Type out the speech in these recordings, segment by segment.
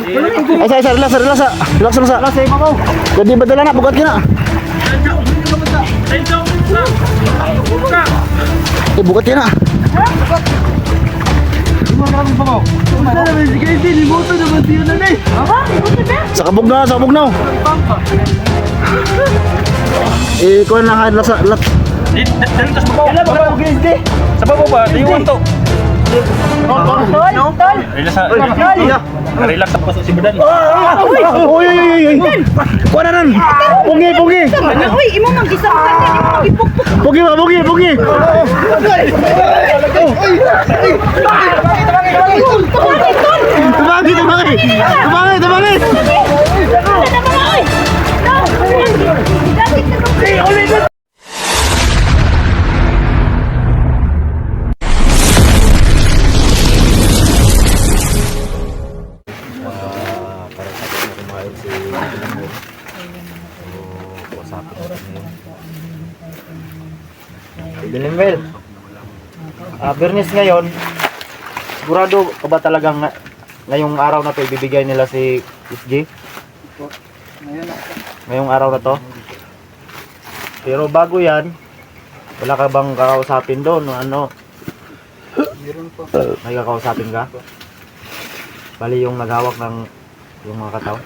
Ay, sa, relax, relax, relax, relax. Jadi badala na, bugat kina. Bugat kina. Sa kabog na, sa kabog na. Kuha na, relax, relax. Sa baba ba? Tingnan to. Tol. Relax sa paso si Badan. Uy. Kuha na nan. Pugi. Uy, imo man gisamutan ka, imo magipukpuk. Pugi. Tumangin. Dilimwell. Bernis ngayon, sigurado ka ba talagang ngayong araw na to ibibigay nila si SG? Ngayong araw na to? Pero bago yan, wala ka bang kakausapin doon? Ano? May kakausapin ka? Bali yung naghawak ng yung mga kataw?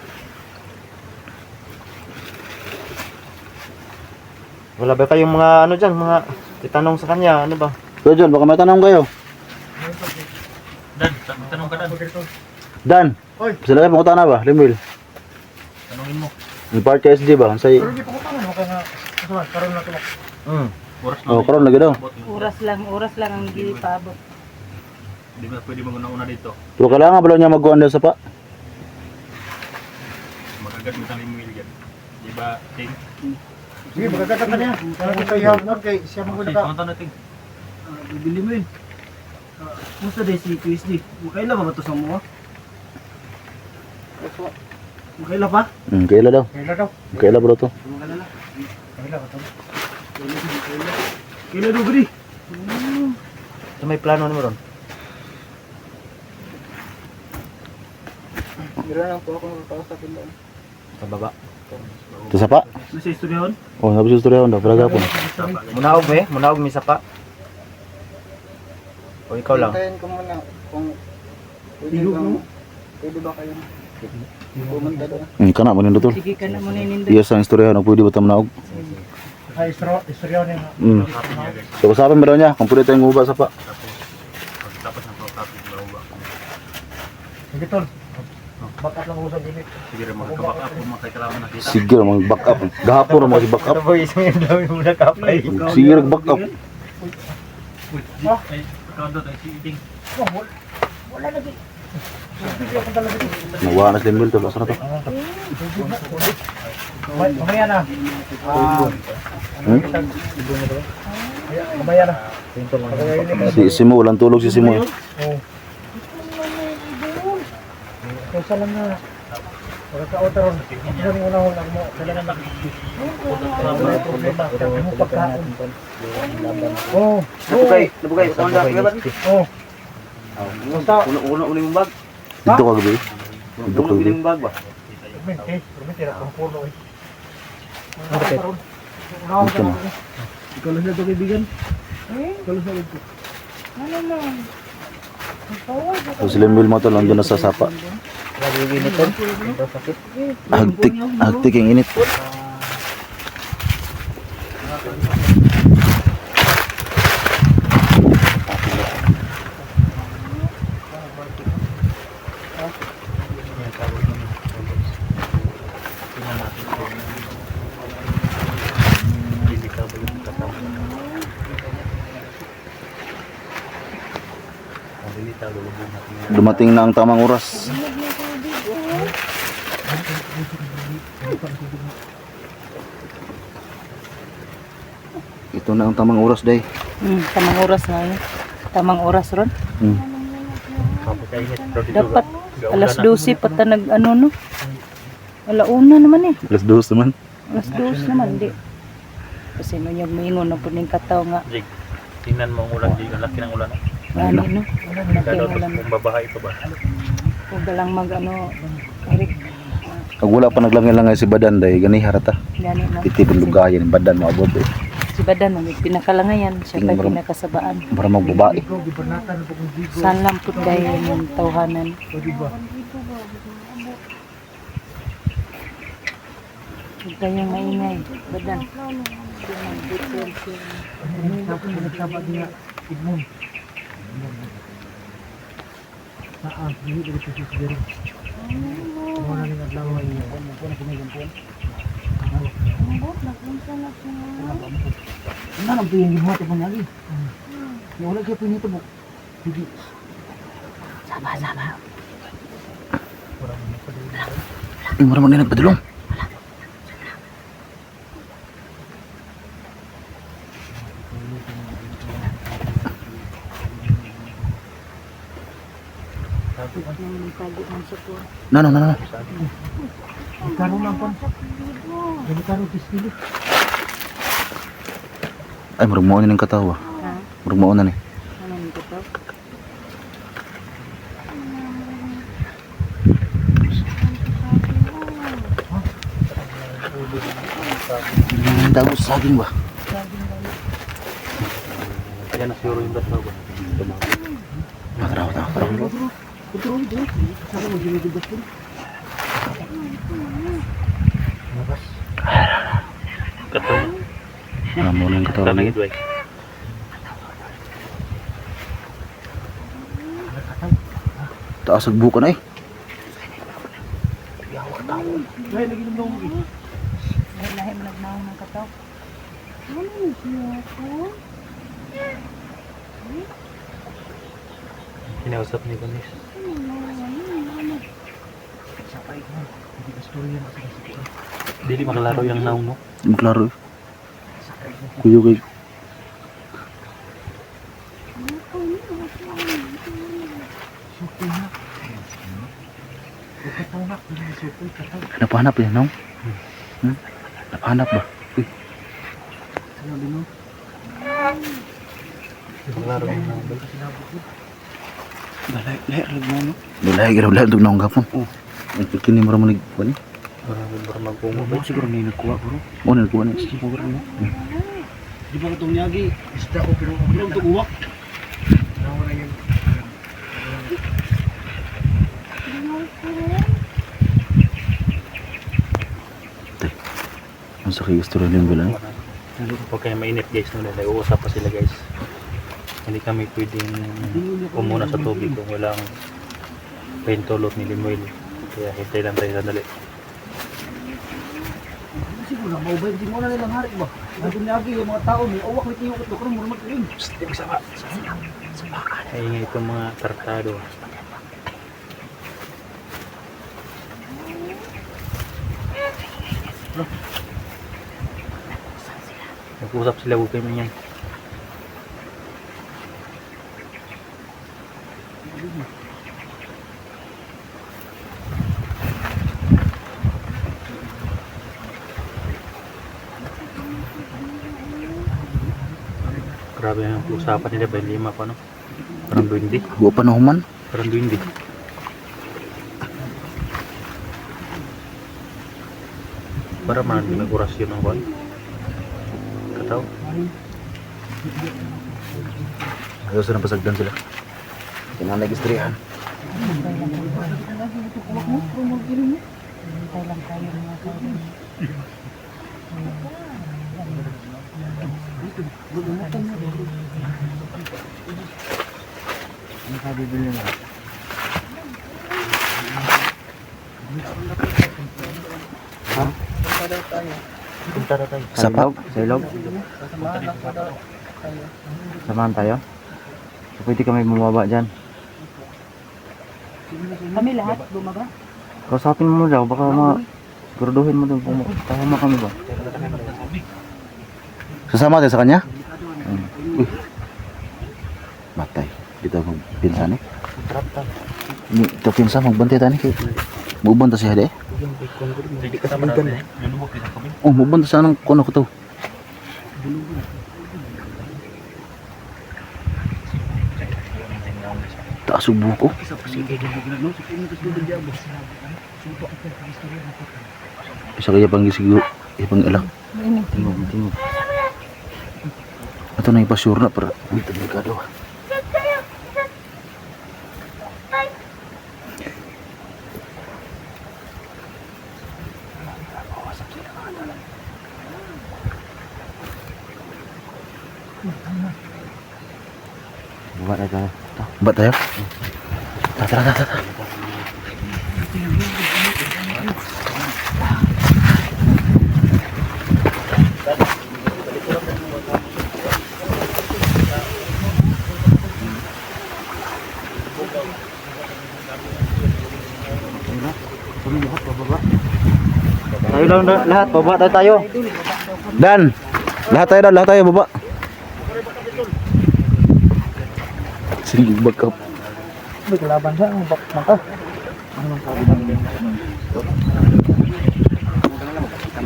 Wala ba kayong mga ano dyan, mga itanong sa kanya, ano ba? So John, baka may tanong kayo. Dan, tanong ka Dan. Dan, sila kayo pangutan na ba? Limil. Tanongin mo. Yung part ka SG ba? Say, Oras oh, karon lagi daw. Oras lang ang gipabot. Di ba pwede mo una dito? Pero kailangan ba niya magkuhan daw sa pa? Magagad mo tali mo yan. Di ba, Ting? Sige, magaganda ka niya. Kaya kita ihapon kay siya Sige, magulita. pangatang na Ting. Bibili mo yun. Musta day si QSD? Makaila ba ito sa mga? Makaila pa? Kaila daw. Kaila daw. Kaila bro to. Kaila ba ito? Kaila daw gudi. So, may plano mo ron? Meron lang po akong kausapin doon. Sa baba? Ito sa pa? Nasa istoryahon? Oh, sabi sa storya daw. Para gapon. Munawag mi sa pa? O ikaw lang? Hintayin ko muna kung pwede ba kayo pumunta doon. Kana mo nindo tol. Sige ka na muna nindo. Iya sa storya na pwede ba ta manaog? Istoryahon niya. So kasapin ba daw niya kung pwede tayong uba sa pa? Tapos na po copy mo ba? Sige tol. Bakat lang usap gini. Sige rin magka-back up kung mga kailangan nakita. Sige ra mag back up. Gahapon ra mo si back up. Boy, isang dami mo na kapay. Sige ra back up. Ay, pagkakando tayo si Ting. Wala lagi. Nawa na limil to basta na to. Mamaya na. Mamaya na. Si Simo walang tulog si Simo. Kaya lang na. Pagkaka-auto ron. Ano rin unahon lang mo. Kailangan may problema. Kaya mo pagkaon. Oo. Nabugay. Onda, gabat. Oo. Basta, uno mo bag. Dito ka gabi. Dito ka gabi. Uno bag ba? Permite na kung puno eh. Dito na. Ikaw lang na ito kaibigan. Ikaw lang sa ito. Ano man? So si Limil mo to lang doon na sa sapa. Nagiging ito. Sakit. Agtik yung init. Dumating na ang tamang oras. Ito na ang tamang oras, day. Tamang oras na yun. Tamang oras ron. Dapat alas 12 pata nag ano no. Alauna naman eh. Alas 2 naman. Alas 2 naman di. Kasi no yung mingon na po ning kataw nga. Jig, tingnan mo ang ulan, Jig. Ang laki ng ulan. Gani no. Kada Naking to ulan. kung babahay pa ba? Huwag ka lang mag ano, Eric. Pag wala pa naglangay-langay si Badan dahil gani harata. Gani lang. Itibin lugayan yung Badan maabot eh. Si Badan, ang pinakalangayan. Siya pa Tingnan mo. pinakasabaan. Para magbabae. Ikaw, gibernatan po kung di ko. Saan lang po dahil yung tawhanan. O, di ba? Huwag kayong maingay. Badan. Tapos nagsabat niya, Igmon. Saan? Hindi ko ito siguro. Muna rin at lawa niya. Muna pinagampon. Ano nang piyang gibuhat ito lagi? Wala kayo pinito mo. Hindi. Sama-sama. Mura mo na nagpadulong. No. Karoon lang pan. Jadi karoon diskili. Ay, murag mo na ng katawa. Ha? Murag mo na ni. Ano nito to? Dago saging ba? Yan na siguro yung bato ba? Matraw. Betul itu. Sama mo dili di betul. Katong. Mo na yung katawa Tanang lagi. ito ay. Taas ang buka na eh. Dai lagi nung mo. Lahim nagnaon ng kataw. Kinausap ni Banis. Sapay mo. Hindi ka story yan kasi kasi. Dili makalaro yung naong mo. Di maklaro eh. Kuyo kay. Sukoy na. Kataw na. Sukoy kataw. Napahanap yan, no? Napahanap ba? Uy, Ano din mo? Makalaro yung naong ba? Balay giraw lang itong naong gapon. Ang pagkini mo ramon nagkuha ni. Para magpungo ba? Siguro may nagkuha bro. O, nagkuha ni. Siguro mo. Di ba itong nyagi? Isda ko pero ang ito uwak. Nawala yan. Ang sakay gusto rin yung bilang. Huwag kayo mainit guys, no? Nag-uusap pa sila guys. Hindi kami pwedeng umuna sa tubig kung walang pentolot ni Limuel. Kaya hintay lang tayo sandali. Siguro na maubay. Di mo na nilang harik ba? Ang nyagi yung mga tao may uwak may tiyukot ko karon mura magkain. Ay nga itong mga tartado. Nag-usap sila, huwag kayo manyan. Grabe ang usapan nila, 25 pa no? Parang 20. Huwag pa na human. Parang 20. Para man nag-orasyon ng buwan. Kataw. Ayaw sa pasagdan sila. Kinanay istrihan. Hintay lang tayo mga kaibigan. Ano ka bibili na? Punta na tayo. Sa pa? Sa ilog? Samahan tayo? So, pwede kami bumaba dyan. Kami lahat bumaga. Kausapin mo daw, baka siguraduhin mo doon kung kasama kami ba? Sasama tayo sa kanya? Uy. Matay. Dito magpinsan eh. Ito pinsan, magbantay tayo eh. Mubanta siya de. Hindi ka naman natin. Nalubog kita kami. Oh, mubanta sa anong kuno ko to. Taas ang buhok ko. Isa kaya pang gisigo. Ipang ilang. Tingog, tingog. Ito na ipasure na para. Uy, delikado. Buat aja. Ba tayo? Tara, tara, tara. Tayo lang lahat, baba tayo. Dan! Lahat tayo, baba. Sige, back up. Kalaban siya ang mata.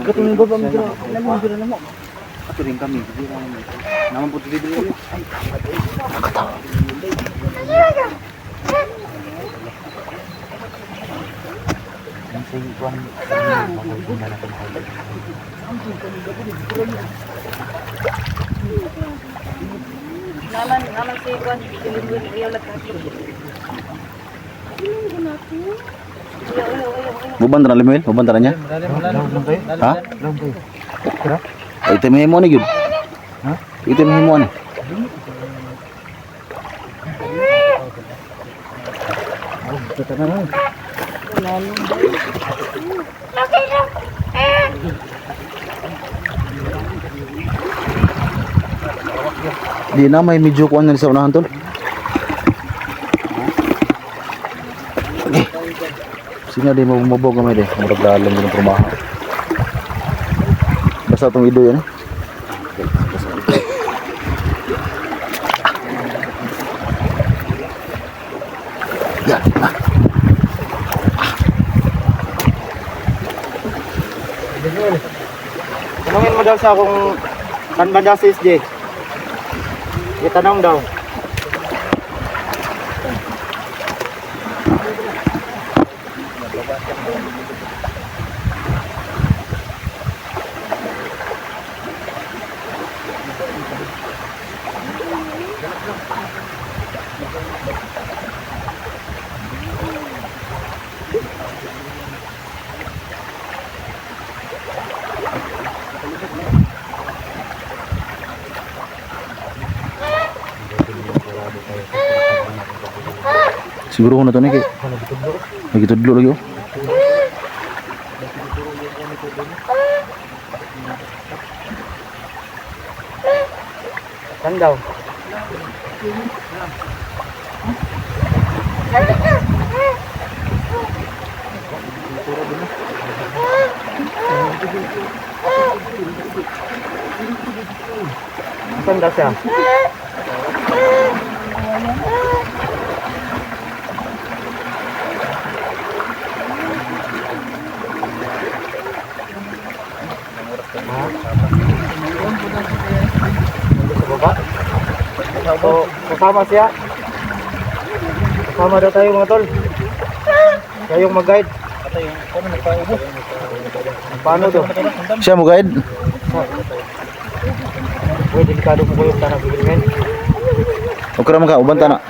Katingin ko ba mo dito? Alam mo dito na mo. Ato rin kami. Naman po dito. Naman si Juan, dilinggon iyalat ka. Bubanta na Limuel? Bubanta na niya? Ha? Ay, timihin mo na yun. Ha? Itimihin mo na. Di na may medyo kuwan na sa unahan tol. Sino di mo bumabog kami di. Murag lalang din ang trumaha. Basta itong ido yan eh. Yan. Tanungin mo daw siya kung saan ba daw si SJ. Itanong daw. Siguro ko na ito na kay. Nagitudlo lagi oh. Saan daw? Saan daw siya? So, kasama siya. Kasama daw tayo mga tol. Kayong mag-guide. Paano to? Siya mo guide. Uy, delikado po kayo tanang bibigyan. Okay naman ka, ubanta na.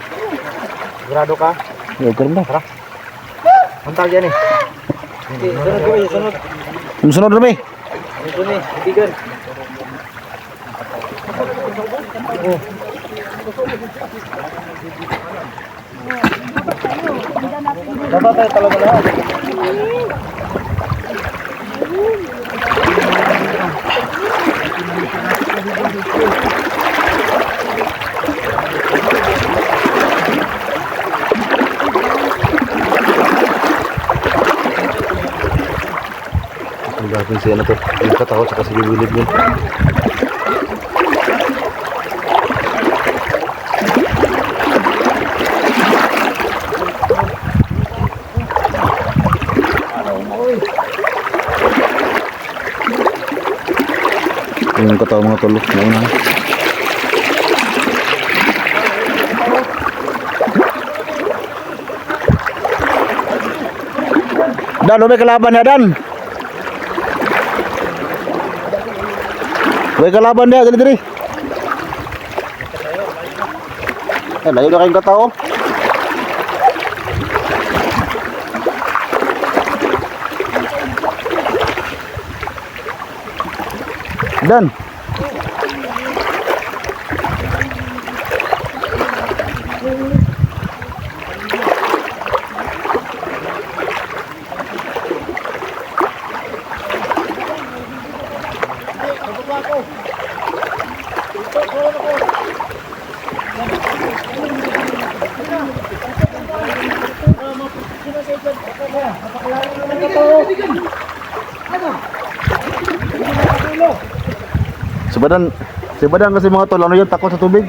Sigurado ka? Okay naman ka. Antag yan eh. Sunod ko eh, sunod. Sunod na may. Ito na eh, bigan. Dapat tayo talaga lahat. Ang gagawin siya na to. Yung katakot sa kasi liwilid niya. Yung katawan mga tolo. Mauna. Dan, may kalaban ya, Dan. May kalaban dia, dali. Layo na kayong katao. Dan. Sebadan kasi mga tol, ano yun, takot sa tubig.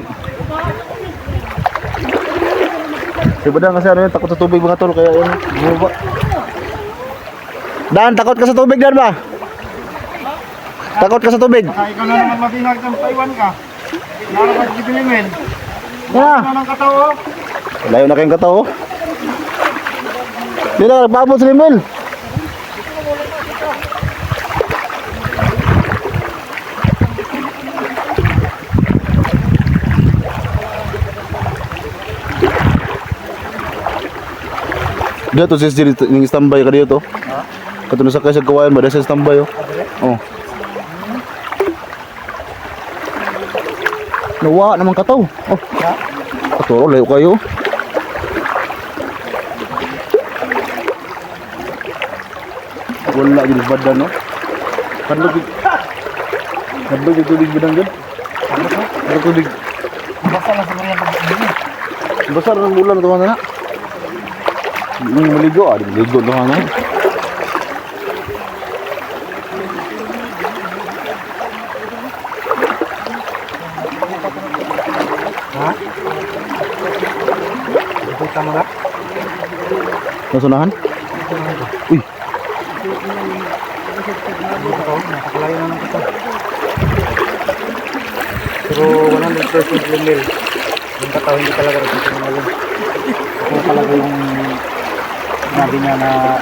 Sebadan kasi ano yun, takot sa tubig mga tol, kaya yun, bumaba. Dan, takot ka sa tubig, Dan ba? Takot ka sa tubig? Ikaw na naman mabinag ng paiwan ka. Narapat si Bilimel. Yeah. Ano ng katao? Layo na kayong katao. Hindi na, nagpabot sa limel. Dito sis diri ning standby ka dito. Katulad sa kay sa kawayan ba sa standby oh. Oh. Nawa naman kataw. Oh. Katuro layo kayo. Wala gid badan no. Kadlog gid tubig bidang gid. Ano tubig? Basta lang siguro yung pag-ibig. Besar ng bulan to na. Maligo, maligo to na. Ha? Ito tama na? Nasunahan? Uy. Nakakalayo naman ito. Pero 100% lumil. Yung katao hindi talaga rin ito ngayon. Ako talaga yung sinabi niya na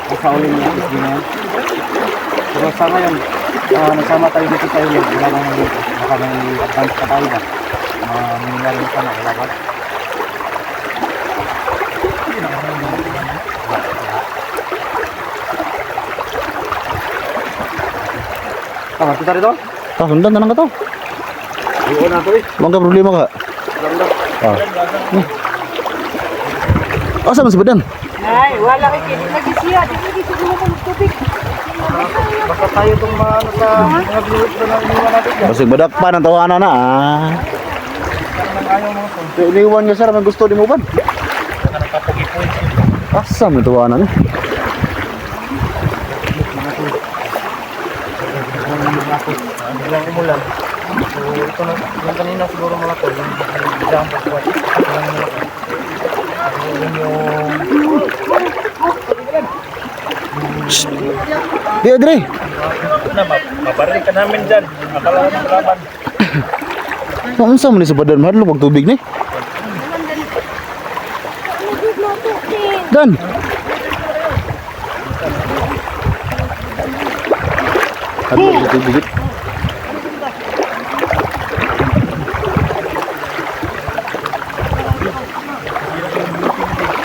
kasaulin niya is din yan. Pero sa ngayon, nasama tayo dito sa iyo. Wala nang baka may advance pa tayo ba? Nangyari mo sana, wala ba? Tama, kita rito? Sundan na lang ka to. Oo na ito eh. Mangga problema ka. Ganda. Asa man si Badan? Ay, wala kay kini lagi siya. Dili siguro mo tubig. Basta tayo itong maano sa mga binulit na iniwan natin dyan. Basig badak pa ng tawanan na ah. Ayaw mo ito. Kaya iniwan niya sir, may gusto di mo ba? Asa man tawanan eh. Biglang umulan. So ito na, yung kanina siguro mga tol, yung biglang pagkuhat. Di Adre. Mabaril ka namin dyan. Akala ng laban. Unsa man ni sa Badan mahadlo pag tubig ni? Dan. Hadlo sa tubig.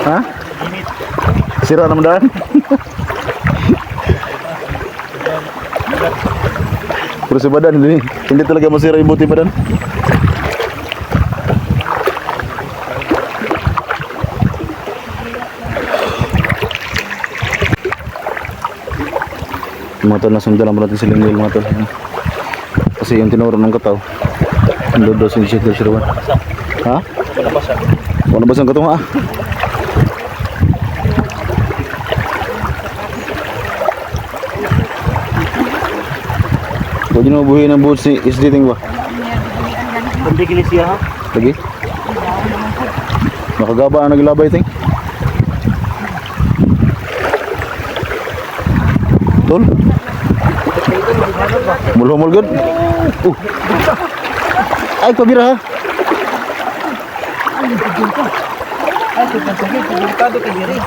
Ha? Sira naman daan. Pero si Badan hindi talaga masira yung buti Badan. Mga tol, nasundan naman natin si Lingwil mga tol. Kasi yung tinuro ng kataw ang lodos yung shit del Shirwan. Ha? Wala ba siyang katong ha? Pwede na mabuhay ng buhot si isditing ba? Hindi kinisiya ha? Lagi? Nakagaba ang naglabay ting? Tol? Mulhumul good? Ay, pabira ha? Ay, sige, delikado ka diri.